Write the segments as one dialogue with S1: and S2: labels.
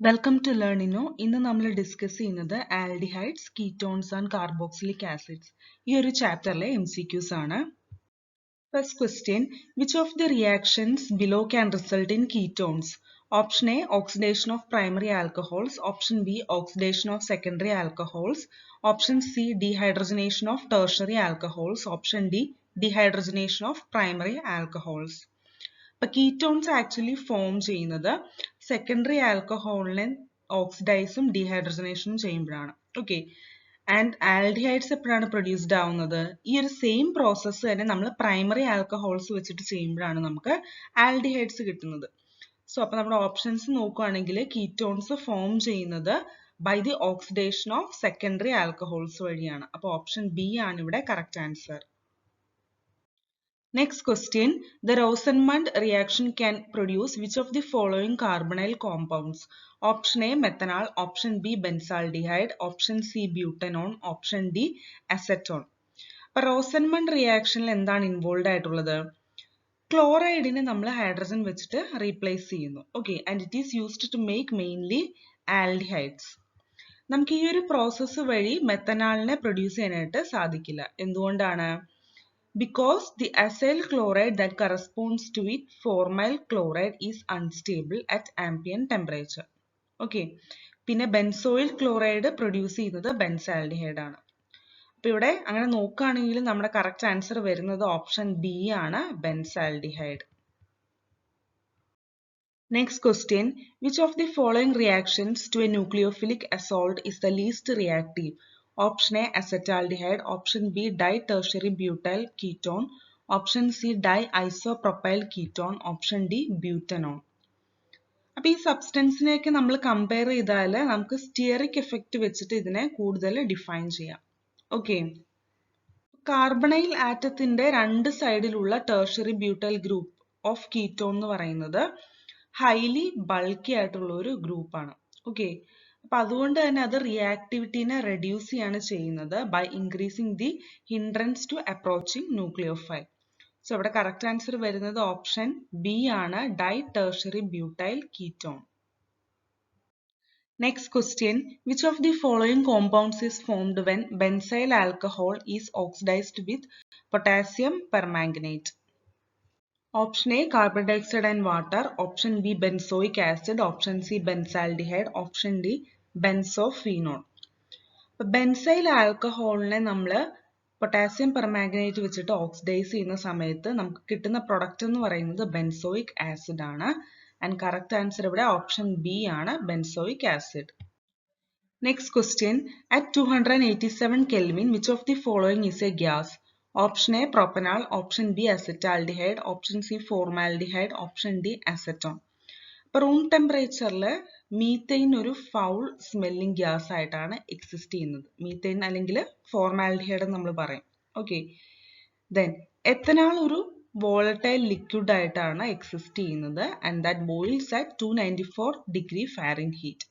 S1: Welcome to Learnino. ഇന്ന് നമ്മൾ discuss ചെയ്യുന്നത് aldehydes, ketones and carboxylic acids. ഈ ഒരു ചാപ്റ്ററിലെ MCQs ആണ്. First question, which of the reactions below can result in ketones? Option A, oxidation of primary alcohols. Option B, oxidation of secondary alcohols. Option C, dehydrogenation of tertiary alcohols. Option D, dehydrogenation of primary alcohols. അപ്പോൾ ketones actually form ചെയ്യുന്നത് secondary ആൽക്കഹോളിനെ ഓക്സിഡൈസും ഡീഹൈഡ്രജനേഷനും ചെയ്യുമ്പോഴാണ്. Okay, and aldehydes എപ്പോഴാണ് produced ആവുന്നത്? ഈ ഒരു same process തന്നെ നമ്മൾ primary alcohols വെച്ചിട്ട് ചെയ്യുമ്പോഴാണ് നമുക്ക് ആൽഡിഹൈഡ്സ് കിട്ടുന്നത്. സോ അപ്പോൾ നമ്മുടെ ഓപ്ഷൻസ് നോക്കുകയാണെങ്കിൽ കീറ്റോൺസ് ഫോം ചെയ്യുന്നത് by the oxidation of secondary alcohols വഴിയാണ്. അപ്പോൾ ഓപ്ഷൻ ബി ആണ് ഇവിടെ correct answer. Next question, the Rosenmund reaction can produce which of the following carbonyl compounds? Option A, methanol. Option B, benzaldehyde. Option C, butanone. Option D, acetone. അപ്പോൾ റോസൻമണ്ട് റിയാക്ഷനിൽ എന്താണ് involve ആയിട്ടുള്ളത്? ക്ലോറൈഡിനെ നമ്മൾ hydrogen വെച്ചിട്ട് replace ചെയ്യുന്നു. Okay, and it is used to make mainly aldehydes. നമുക്ക് ഈ ഒരു process വഴി മെത്തനാളിനെ പ്രൊഡ്യൂസ് ചെയ്യാനായിട്ട് സാധിക്കില്ല. എന്തുകൊണ്ടാണ്? Because the acyl chloride that corresponds to it, formyl chloride, is unstable at ambient temperature. Okay. പിന്നെ ബെൻസോയിൽ ക്ലോറൈഡ് പ്രൊഡ്യൂസ് ചെയ്യുന്നത് ബെൻസാൽഡിഹൈഡ് ആണ്. അപ്പോൾ ഇവിടെ അങ്ങനെ നോക്കുകയാണെങ്കിൽ നമ്മുടെ കറക്റ്റ് ആൻസർ വരുന്നത് ഓപ്ഷൻ ബി ആണ്, benzaldehyde. Next question, which of the following reactions to a nucleophilic assault is the least reactive? Option A, acetaldehyde. Option B, ditertiary butyl ketone. Option C, diisopropyl ketone. Option D, butanone. അപ്പോൾ ഈ സബ്സ്റ്റൻസിനെയൊക്കെ നമ്മൾ compare ചെയ്താൽ നമുക്ക് stearic effect വെച്ചിട്ട് ഇതിനെ കൂടുതൽ define ചെയ്യാം. Okay, carbonyl ആറ്റത്തിന്റെ രണ്ട് സൈഡിലുള്ള tertiary butyl group of ketone എന്ന് പറയുന്നത് ഹൈലി ബൾക്കി ആയിട്ടുള്ള ഒരു ഗ്രൂപ്പാണ്. ഓക്കെ, അപ്പൊ അതുകൊണ്ട് തന്നെ അത് റിയാക്ടിവിറ്റിനെ റെഡ്യൂസ് ചെയ്യാണ് ചെയ്യുന്നത് by increasing the hindrance to approaching nucleophile. So ഇവിടെ കറക്റ്റ് ആൻസർ വരുന്നത് ഓപ്ഷൻ ബി ആണ്, ditertiary butyl ketone. Next question, which of the following compounds is formed when benzyl alcohol is oxidized with potassium permanganate? Option A, carbon dioxide and water. Option B, benzoic acid. Option C, benzaldehyde. Option D, benzophenol. Benzyl ആൽക്കഹോളിനെ നമ്മൾ potassium permanganate വെച്ചിട്ട് oxidise ചെയ്യുന്ന സമയത്ത് നമുക്ക് കിട്ടുന്ന product എന്ന് പറയുന്നത് benzoic acid ആണ്. ആൻഡ് കറക്റ്റ് ആൻസർ ഇവിടെ ഓപ്ഷൻ ബി ആണ്, benzoic acid. Next question, at 287 Kelvin, which of the following is a gas? Option A, propanol. Option B, acetaldehyde. Option C, formaldehyde. Option D, acetone. ഇപ്പോൾ room ടെമ്പറേച്ചറിൽ methane ഒരു foul smelling gas ആയിട്ടാണ് exist ചെയ്യുന്നത്. Methane അല്ലെങ്കിൽ formaldehyde എന്ന് നമ്മൾ പറയും. Okay, then എത്തനാൽ ഒരു വോളറ്റൈൽ ലിക്വിഡ് ആയിട്ടാണ് എക്സിസ്റ്റ് ചെയ്യുന്നത് and that boils at 294 degree Fahrenheit.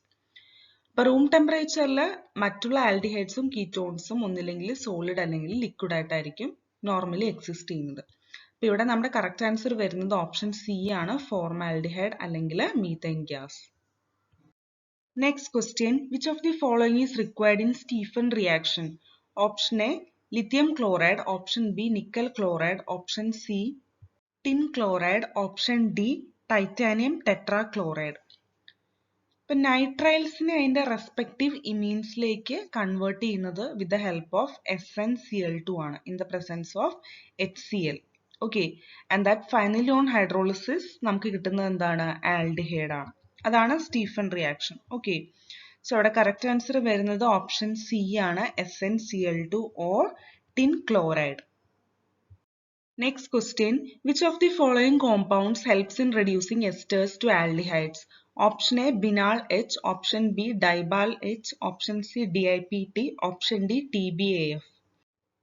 S1: ഇപ്പോൾ റൂം ടെമ്പറേച്ചറിൽ മറ്റുള്ള ആൽഡിഹൈഡ്സും കീറ്റോൺസും ഒന്നില്ലെങ്കിൽ സോളിഡ് അല്ലെങ്കിൽ ലിക്വിഡ് ആയിട്ടായിരിക്കും നോർമലി എക്സിസ്റ്റ് ചെയ്യുന്നത്. അപ്പോൾ ഇവിടെ നമ്മുടെ കറക്റ്റ് ആൻസർ വരുന്നത് ഓപ്ഷൻ സി ആണ്, ഫോർമാൽഡിഹൈഡ് അല്ലെങ്കിൽ methane gas. Next question, which of the following is required in Stephen reaction? Option A, lithium chloride. Option B, nickel chloride. Option C, tin chloride. Option D, titanium tetra chloride. ഇപ്പം നൈട്രൈൽസിനെ അതിന്റെ respective ഇമീൻസിലേക്ക് convert ചെയ്യുന്നത് with the help of SnCl2 ആണ്, in the presence of HCl. Okay, and that finally on hydrolysis നമുക്ക് കിട്ടുന്നത് എന്താണ്? Aldehyde ആണ്. അതാണ് Stephen reaction. Okay, so അവിടെ കറക്റ്റ് ആൻസർ വരുന്നത് ഓപ്ഷൻ സി ആണ്, SnCl2 or tin chloride. Next question, which of the following compounds helps in reducing esters to aldehydes? Option A, ബിനാൾ H. Option B, DIBAL H. Option C, DIPT. Option D, TBAF.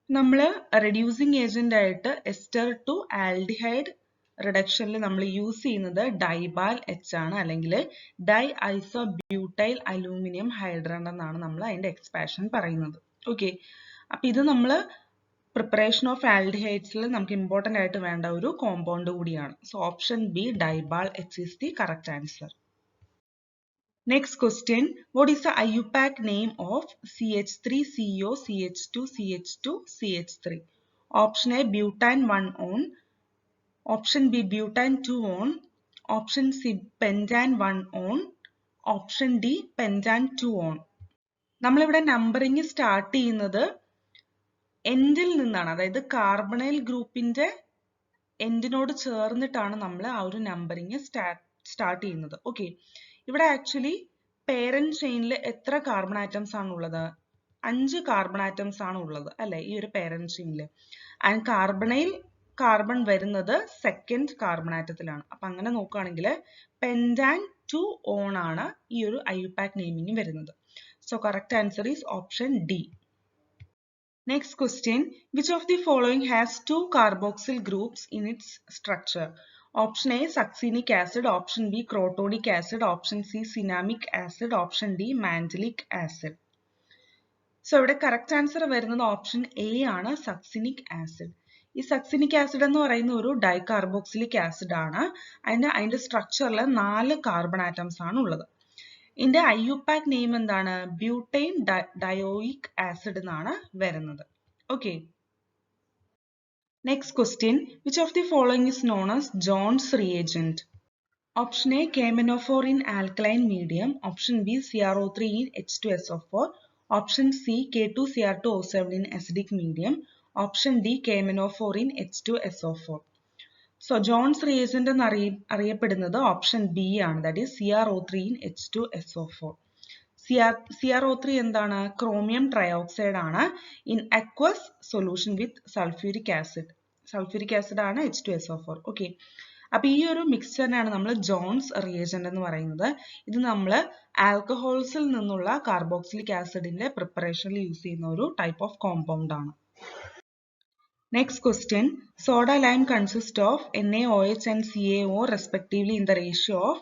S1: നമ്മൾ reducing agent ആയിട്ട് ester to aldehyde റിഡക്ഷനിൽ നമ്മൾ use ചെയ്യുന്നത് ഡൈബാൽ H ആണ്, അല്ലെങ്കിൽ dye isobutyl aluminium hydride എന്നാണ് നമ്മൾ അതിന്റെ എക്സ്പാൻഷൻ പറയുന്നത്. ഓക്കെ, അപ്പൊ ഇത് നമ്മൾ പ്രിപ്പറേഷൻ ഓഫ് ആൽഡിഹൈഡ്സിൽ നമുക്ക് ഇമ്പോർട്ടൻ്റ് ആയിട്ട് വേണ്ട ഒരു കോമ്പൗണ്ട് കൂടിയാണ്. So option B, DIBAL H, is the correct answer. Next question, what is the IUPAC name of CH3CO, CH2, CH2, CH3? Option A, butane 1-on, option B, butane 2-on, option C, pentane 1-on, option D, pentane 2-on. നമ്മളിവിടെ numbering start ചെയ്യുന്നത് എൻഡിൽ നിന്നാണ്, അതായത് carbonyl ഗ്രൂപ്പിന്റെ എൻഡിനോട് ചേർന്നിട്ടാണ് നമ്മൾ ആ ഒരു നമ്പറിംഗ് സ്റ്റാർട്ട് ചെയ്യുന്നത്. ഓക്കെ, ഇവിടെ ആക്ച്വലി പേരന്റ് ചെയിനിൽ എത്ര കാർബൺ ആറ്റംസ് ആണ് ഉള്ളത്? 5 കാർബൺ ആറ്റംസ് ആണ് ഉള്ളത് അല്ലെ ഈ ഒരു പേരന്റ് ചെയിനിൽ. ആൻഡ് കാർബണൈൽ കാർബൺ വരുന്നത് സെക്കൻഡ് കാർബൺ ആറ്റത്തിലാണ്. അപ്പൊ അങ്ങനെ നോക്കുകയാണെങ്കിൽ പെന്റാൻ 2-on ആണ് ഈ ഒരു IUPAC നെയിമിംഗ് വരുന്നത്. So correct answer is option D. Next question, which of the following has 2 carboxyl groups in its structure? Option A, succinic acid, option B, crotonic acid, option C, cinnamic acid, option D, mandelic acid. So ഇവിടെ correct answer വരുന്നത് option A ആണ്, succinic acid. ഈ succinic acid എന്ന് പറയുന്ന ഒരു ഡൈകാർബോക്സിലിക് acid ആണ്. അതിന്റെ സ്ട്രക്ചറിൽ 4 കാർബൺ ആറ്റംസ് ആണ് ഉള്ളത്. ഇതിന്റെ IUPAC നെയിം എന്താണ്? ബ്യൂട്ടൈൻ ഡയോയിക് ആസിഡ് എന്നാണ് വരുന്നത്. Okay, next question, which of the following is known as Jones reagent? Option A, KMnO4 in alkaline medium, option B, CrO3 in H2SO4, option C, K2Cr2O7 in acidic medium, option D, KMnO4 in H2SO4. So Jones reagent എന്ന് അറിയപ്പെടുന്നത് option B ആണ്, that is CrO3 in H2SO4. CrO3 എന്താണ്? Chromium trioxide ആണ് in aqueous solution with sulphuric acid. Sulphuric acid ആണ് H2SO4. Okay, അപ്പൊ ഈ ഒരു മിക്സ്ചറിനാണ് നമ്മൾ ജോൺസ് റിയേജന്റ് എന്ന് പറയുന്നത്. ഇത് നമ്മൾ ആൽക്കഹോൾസിൽ നിന്നുള്ള കാർബോക്സിലിക് ആസിഡിന്റെ പ്രിപ്പറേഷനിൽ യൂസ് ചെയ്യുന്ന ഒരു ടൈപ്പ് ഓഫ് കോമ്പൗണ്ട് ആണ്. Next question, soda lime consists of NaOH and CaO respectively in the ratio of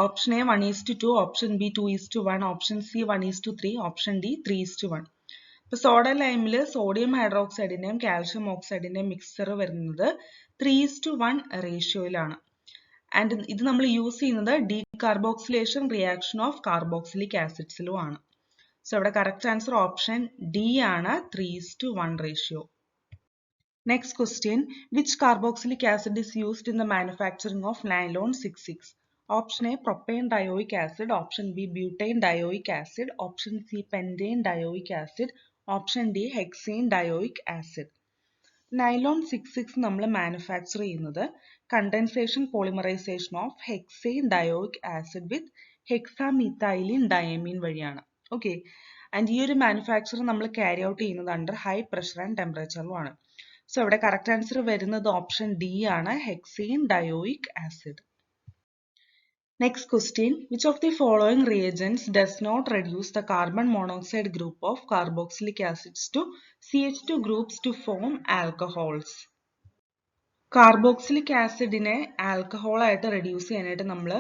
S1: option A 1:2, option B 2:1, option C 1:3, option D 3:1. ഇപ്പോൾ സോഡ ലൈമിൽ സോഡിയം ഹൈഡ്രോക്സൈഡിന്റെയും കാൽഷ്യം ഓക്സൈഡിന്റെയും മിക്സ്ചർ വരുന്നത് 3:1 റേഷ്യോയിലാണ്. And ഇത് നമ്മൾ യൂസ് ചെയ്യുന്നത് ഡീകാർബോക്സിലേഷൻ റിയാക്ഷൻ ഓഫ് കാർബോക്സിലിക് ആസിഡ്സിലുമാണ്. സോ ഇവിടെ കറക്റ്റ് ആൻസർ ഓപ്ഷൻ ഡി ആണ്, 3:1 ratio. Next question, which carboxylic acid is used in the manufacturing of nylon 6,6? Option A, propane dioic acid, option B, butane dioic acid, option C, pentane dioic acid, option D, hexane dioic acid. Nylon 6,6 നമ്മൾ manufacture ചെയ്യുന്നത് condensation polymerisation of hexane dioic acid with hexamethylene diamine വഴിയാണ്. Okay, and ഈ ഒരു manufacture നമ്മൾ carry out ചെയ്യുന്നത് under high pressure and ടെമ്പറേച്ചറിലുമാണ്. So ഇവിടെ correct answer വരുന്നത് ഓപ്ഷൻ ഡി ആണ്, hexane dioic acid. Next question, which of the following reagents does not reduce the carbon monoxide group of carboxylic acids to CH2 groups to form alcohols? Carboxylic ആസിഡിനെ alcohol ആയിട്ട് reduce ചെയ്യാനായിട്ട് നമ്മൾ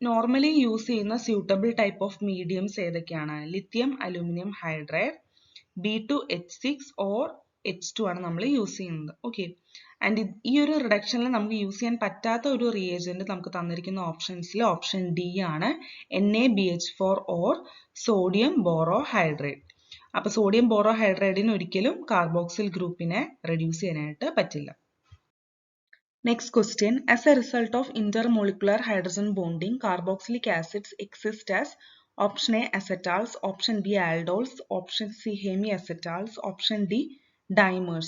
S1: normally use ചെയ്യുന്ന suitable type of mediums ഏതൊക്കെയാണ്? Lithium aluminium hydride, B2H6 or H2 ആണ് നമ്മൾ use ചെയ്യുന്നത്. Okay, and ഈ ഒരു റിഡക്ഷനിൽ നമുക്ക് യൂസ് ചെയ്യാൻ പറ്റാത്ത ഒരു റിയേജന്റ് നമുക്ക് തന്നിരിക്കുന്ന ഓപ്ഷൻസിൽ ഓപ്ഷൻ ഡി ആണ്, NaBH4 ഓർ സോഡിയം ബോറോഹൈഡ്രേറ്റ്. അപ്പൊ സോഡിയം ബോറോഹൈഡ്രേറ്റിന് ഒരിക്കലും കാർബോക്സിൽ ഗ്രൂപ്പിനെ റെഡ്യൂസ് ചെയ്യാനായിട്ട് പറ്റില്ല. Next question, as a result of intermolecular hydrogen bonding, carboxylic acids exist as option A, acetals, option B, aldols, option C, hemiacetals, option D, dimers.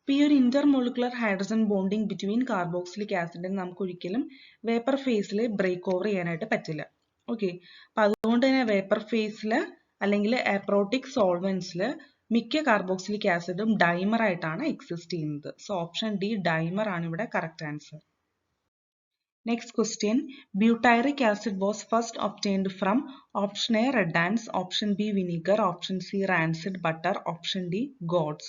S1: ഇപ്പോൾ ഈ ഒരു intermolecular hydrogen bonding between carboxylic ആസിഡിന് നമുക്ക് ഒരിക്കലും vapour ഫേസിൽ break over ചെയ്യാനായിട്ട് പറ്റില്ല. Okay, അപ്പൊ അതുകൊണ്ട് തന്നെ വേപ്പർ ഫേസിൽ അല്ലെങ്കിൽ അപ്രോട്ടിക് സോൾവെന്റ്സിൽ മിക്ക കാർബോക്സിലിക് ആസിഡും ഡൈമർ ആയിട്ടാണ് എക്സിസ്റ്റ് ചെയ്യുന്നത്. സോ ഓപ്ഷൻ ഡി ഡൈമർ ആണ് ഇവിടെ correct answer. Next question, butyric acid was first obtained from option A, red ants, option B, vinegar, option C, rancid butter, option D, gourds.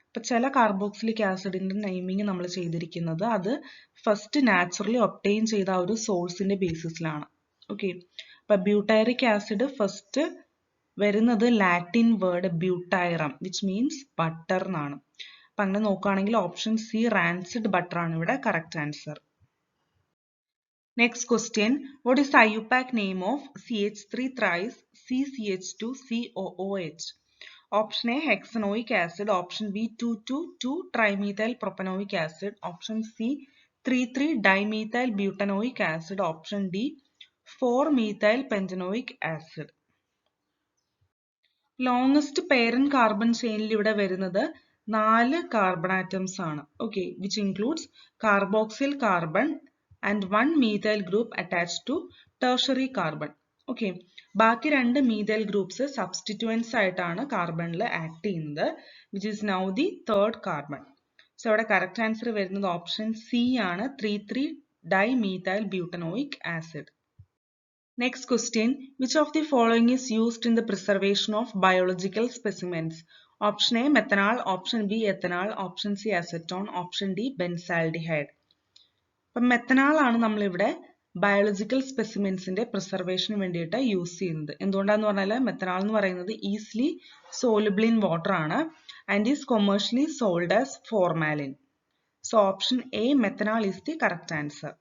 S1: ഇപ്പൊ ചില carboxylic ആസിഡിന്റെ naming നമ്മൾ ചെയ്തിരിക്കുന്നത് അത് first naturally obtain ചെയ്ത ഒരു സോഴ്സിന്റെ ബേസിസിലാണ്. ഓക്കെ, അപ്പൊ ബ്യൂട്ടൈറിക് ആസിഡ് ഫസ്റ്റ് വരുന്നത് Latin word butyrum which means butter എന്നാണ്. അപ്പൊ അങ്ങനെ നോക്കുകയാണെങ്കിൽ ഓപ്ഷൻ സി റാൻസിഡ് ബട്ടർ ആണ് ഇവിടെ correct answer. Next question. What is the IUPAC name of CH3 thrice CCH2 COOH? Option A hexanoic acid, option B 2,2,2 trimethyl acid, option C 3,3 dimethyl butanoic acid, option D 4-methyl pentanoic acid. Longest parent carbon chain ഇവിടെ വരുന്നത് 4 carbon atoms ആണ്. Okay, which includes carboxyl carbon and 1 methyl group attached to tertiary carbon. Okay, ബാക്കി 2 methyl groups substituents ആയിട്ടാണ് കാർബണിൽ act ചെയ്യുന്നത്, which is now the third carbon. So ഇവിടെ correct answer വരുന്നത് option C ആണ്, 3,3 dimethyl acid. Next question. Which of the following is used in the preservation of biological specimens? Option A methanol, option B ethanol, option C acetone, option D benzaldehyde. അപ്പം methanol ആണ് നമ്മൾ ഇവിടെ biological സ്പെസിമെൻസിന്റെ പ്രിസർവേഷന് വേണ്ടിയിട്ട് use ചെയ്യുന്നത്. എന്തുകൊണ്ടാന്ന് പറഞ്ഞാൽ methanal എന്ന് പറയുന്നത് easily soluble in water ആണ് and is commercially sold as formalin. So option A methanal is the correct answer.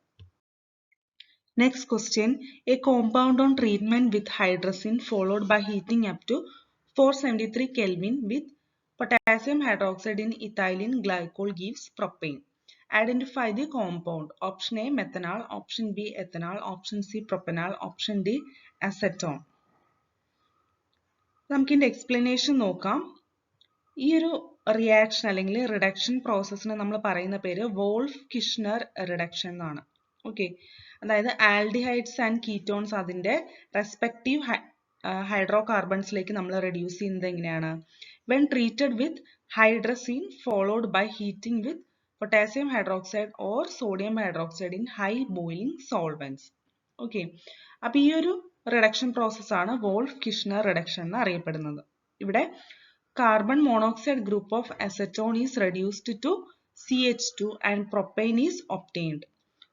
S1: Next question. A compound on treatment with hydrazine followed by heating up to 473 Kelvin with potassium hydroxide in ethylene glycol gives propane. Identify the compound. Option A methanol, option B ethanol, option C propanol, option D acetone. നമുക്കിതിന്റെ explanation നോക്കാം. ഈ ഒരു reaction അല്ലെങ്കിൽ reduction പ്രോസസ്സിന് നമ്മൾ പറയുന്ന പേര് Wolff Kishner reduction എന്നാണ്. Okay, അതായത് ആൽഡിഹൈഡ്സ് ആൻഡ് കീറ്റോൺസ് അതിന്റെ റെസ്പെക്റ്റീവ് ഹൈഡ്രോ കാർബൺസിലേക്ക് നമ്മൾ റെഡ്യൂസ് ചെയ്യുന്നത് എങ്ങനെയാണ്? When treated with hydrazine followed by heating with potassium hydroxide or sodium hydroxide in high boiling solvents. Okay, അപ്പൊ ഈ ഒരു റിഡക്ഷൻ പ്രോസസ്സാണ് വോൾഫ് കിഷ്ണർ റിഡക്ഷൻ എന്ന് അറിയപ്പെടുന്നത്. ഇവിടെ carbon monoxide group of acetone is reduced to CH2 and propane is obtained.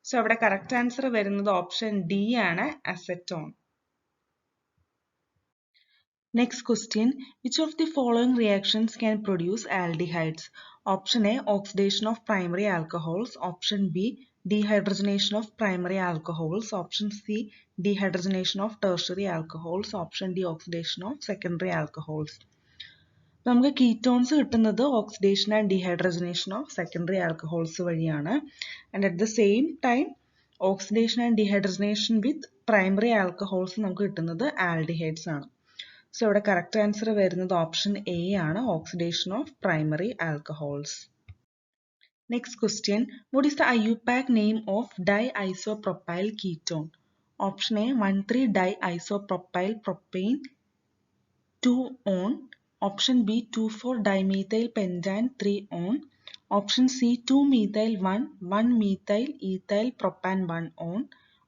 S1: So അവിടെ correct answer വരുന്നത് option D ആണ്, acetone. Next question. Which of the following reactions can produce aldehydes? Option A oxidation of primary alcohols, option B dehydrogenation of primary alcohols, option C dehydrogenation of tertiary alcohols, option D oxidation of secondary alcohols. നമുക്ക് ketones കിട്ടുന്നത് oxidation and dehydrogenation of secondary alcohols വഴിയാണ്. And at the same time oxidation and dehydrogenation with primary alcohols നമുക്ക് കിട്ടുന്നത് aldehydes ആണ്. So ഇവിടെ correct answer വരുന്നത് option A ആണ്, oxidation of primary alcohols. Next question. What is the IUPAC name of diisopropyl ketone? Option A 1,3-diisopropyl propane 2-on, option B 2,4-dimethyl pentane 3-on, option C 2-methyl 1,1-methyl ethyl propan 1-on,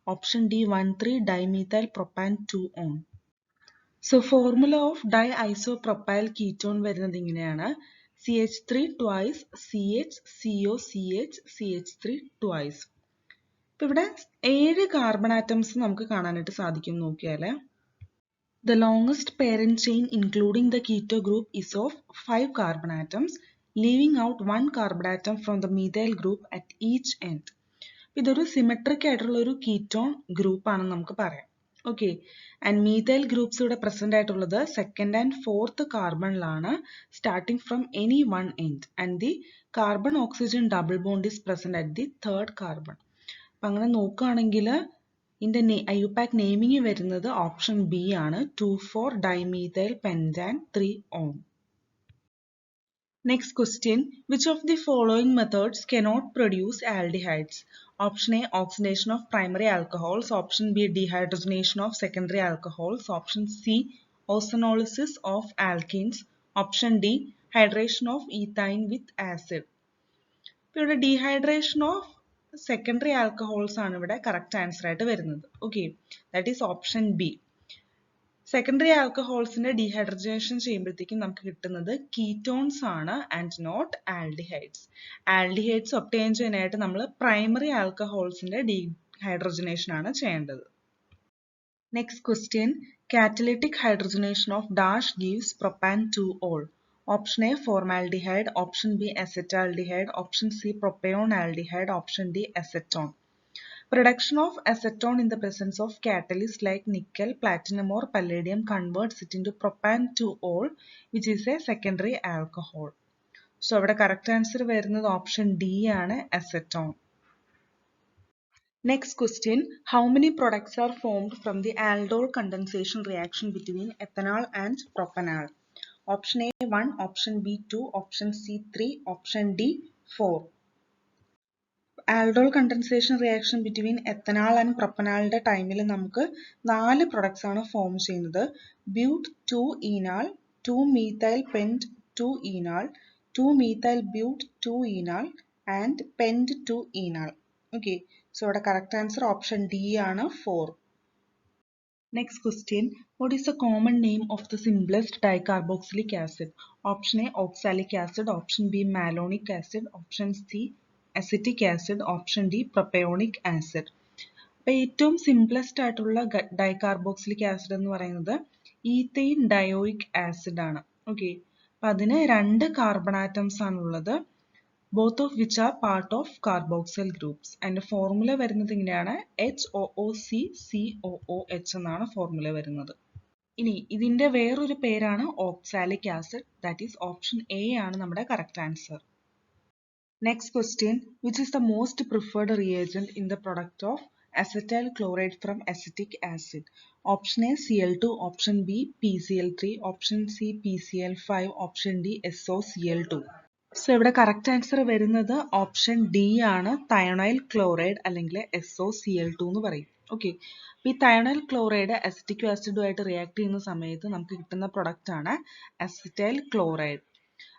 S1: option D 1,3-dimethyl propan 2-on. So formula of diisopropyl ketone വരുന്നത് ഇങ്ങനെയാണ്: CH3 twice CH CO CH CH3 twice. ഇപ്പൊ ഇവിടെ 7 carbon atoms നമുക്ക് കാണാനായിട്ട് സാധിക്കും. നോക്കിയാല് the longest parent chain including the keto group is of 5 carbon atoms, leaving out 1 carbon atom from the methyl group at each end. ഇതൊരു symmetric ആയിട്ടുള്ള ഒരു ketone group ആണെന്ന് നമുക്ക് പറയാം. ഓക്കെ, ആൻഡ് മീഥൈൽ ഗ്രൂപ്പ്സ് ഇവിടെ പ്രസന്റ് ആയിട്ടുള്ളത് second and fourth കാർബണിലാണ്, starting from any one end, and the carbon oxygen double bond is present at the third carbon. അപ്പൊ അങ്ങനെ നോക്കുകയാണെങ്കിൽ ഇതിന്റെ IUPAC നെയിമിങ് വരുന്നത് ഓപ്ഷൻ ബി ആണ്, 2,4-dimethyl pentane 3-on. Next question. Which of the following methods cannot produce aldehydes? Option A oxidation of primary alcohols, option B dehydrogenation of secondary alcohols, option C ozonolysis of alkenes, option D hydration of ethane with acid. ഇവിടെ dehydration of secondary alcohols ആണ് ഇവിടെ correct answer ആയിട്ട് വരുന്നത്. Okay, that is option B. Secondary ആൽക്കഹോൾസിന്റെ dehydrogenation ചെയ്യുമ്പോഴത്തേക്കും നമുക്ക് കിട്ടുന്നത് ketones ആണ് and not aldehydes. Aldehydes obtain ചെയ്യാനായിട്ട് നമ്മൾ പ്രൈമറി ആൽക്കഹോൾസിന്റെ ഡീഹൈഡ്രജനേഷൻ ആണ് ചെയ്യേണ്ടത്. Next question. Catalytic hydrogenation of dash gives propan 2-ol. Option A formaldehyde, option B acetaldehyde, option C propanoldehyde, option D acetone. Production of acetone in the presence of catalysts like nickel, platinum or palladium converts it into propan-2-ol, which is a secondary alcohol. So our correct answer വരുന്നത് option D ആണ് acetone. Next question, how many products are formed from the aldol condensation reaction between ethanol and propanol? Option A 1, option B 2, option C 3, option D 4. Aldol condensation reaction between ethanol and propanol ടൈമിൽ നമുക്ക് 4 products ആണ് form ചെയ്യുന്നത്. But 2-enol, 2-methyl pent 2-enol, 2-methyl but 2-enol and pent 2-enol. Okay, so our correct answer option D ആണ് 4. Next question, what is the common name of the simplest dicarboxylic acid? Option A oxalic acid, option B malonic acid, option C acetic acid, option D propionic acid. അപ്പോൾ ഏറ്റവും simplest ആയിട്ടുള്ള ഡൈകാർബോക്സിലിക് acid എന്ന് പറയുന്നത് ethane ഡയോയിക് acid ആണ്. Okay, അപ്പം അതിന് 2 carbon atoms ആണുള്ളത്, both of which are part of carboxyl groups. അതിൻ്റെ ഫോർമുല വരുന്നത് ഇങ്ങനെയാണ്, HOOC-COOH എന്നാണ് ഫോർമുല വരുന്നത്. ഇനി ഇതിൻ്റെ വേറൊരു പേരാണ് oxalic acid, that is option A ആണ് നമ്മുടെ correct answer. Next question, which is the most preferred reagent in the product of acetyl chloride from acetic acid? Option A Cl2, option B PCl3, option C PCl5, option D SOCl2. So ഇവിടെ correct answer വരുന്നത് option D ആണ്, thionyl chloride അല്ലെങ്കിൽ SOCl2 എന്ന് പറയും. Okay, അപ്പോൾ ഈ thionyl chloride acetic ആസിഡുമായിട്ട് react ചെയ്യുന്ന സമയത്ത് നമുക്ക് കിട്ടുന്ന പ്രൊഡക്റ്റ് ആണ് അസിറ്റൈൽ ക്ലോറൈഡ്.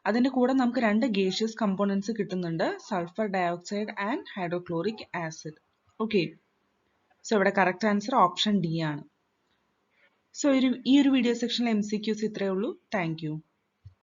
S1: അതിൻ്റെ കൂടെ നമുക്ക് 2 ഗേഷ്യസ് കമ്പോണൻസ് കിട്ടുന്നുണ്ട്, sulphur dioxide and hydrochloric acid. Okay, so ഇവിടെ കറക്റ്റ് ആൻസർ ഓപ്ഷൻ ഡി ആണ്. സോ ഈ ഒരു വീഡിയോ സെക്ഷനിൽ MCQs ഇത്രയേ ഉള്ളൂ. Thank you.